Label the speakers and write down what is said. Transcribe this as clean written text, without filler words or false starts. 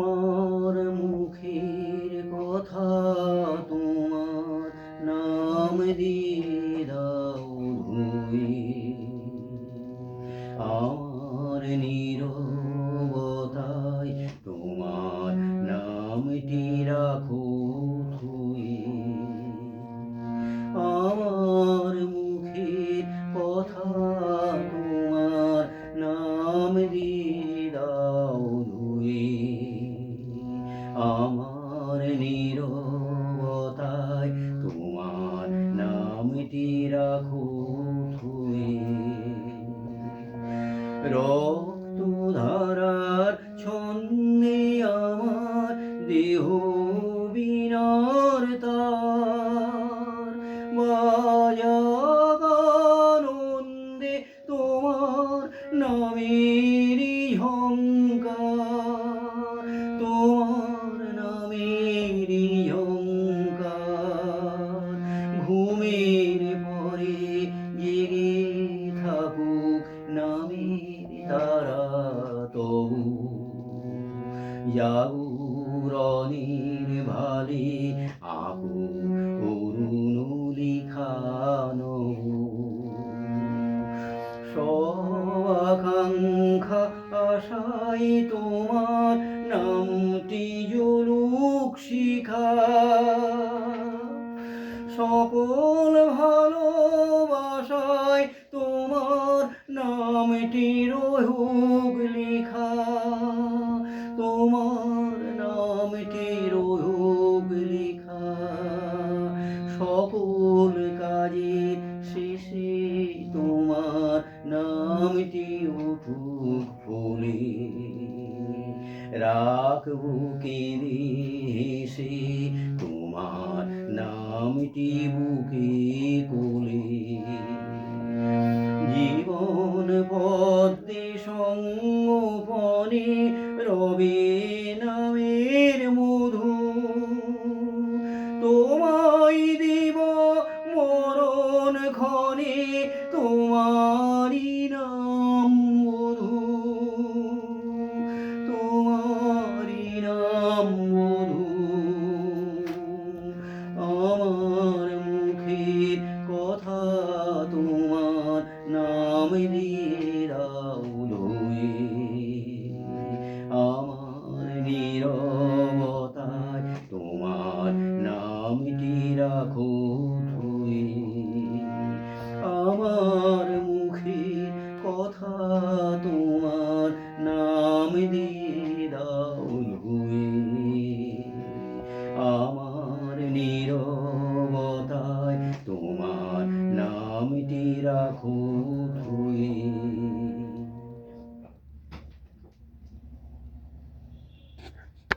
Speaker 1: আমার মুখের কথা তোমার নাম দিয়ে দাও ধুয়ে, আমার নীরবতায় তোমার নামটি রাখো ধুয়ে। আমার মুখের কথা তোমার নাম দিয়ে দাও ধুয়ে, আমার নীরবতায় তোমার নামটি রাখো ধুয়ে। রক্তধারার ছন্দে আমার দেহ বিনার তার, বাজাক আনন্দে তোমার নামেরই ঝংকার, তোমার নামেরই ঝংকার। ঘুমের পরে জেগে থাকুক নামের তারা তবু, জাগরণের ভালে আকুল করুণ লিখানো। সব আকাঙ্ক্ষা আশাই তোমার নামটি জ্বলুক শিখা, সকল ভালোবাসায় তোমার নামটি রহুক লেখা, তোমার নামটি রহুক লেখা। সকল কাজের শেষে তোমার নামটি উঠুক ফুলে, রাখবো কেঁদে হেসে তোমার নামটি বুকে কোলে। জীবন পদ্মে সঙ্গোপনে রবে নামের মধু, তোমায় দিব মরণ ক্ষণে তোমারই নাম বধূ, তোমারই নাম বধূ। আমার মুখের কথা তোমার নাম দিয়ে দাও ধুয়ে, আমার নীরবতায় তোমার নামটি রাখো ধুয়ে। আমার মুখের কথা তোমার নাম দিয়ে দাও ধুয়ে, আমার নীরবতায় তোমার নামটি রাখো ধুয়ে।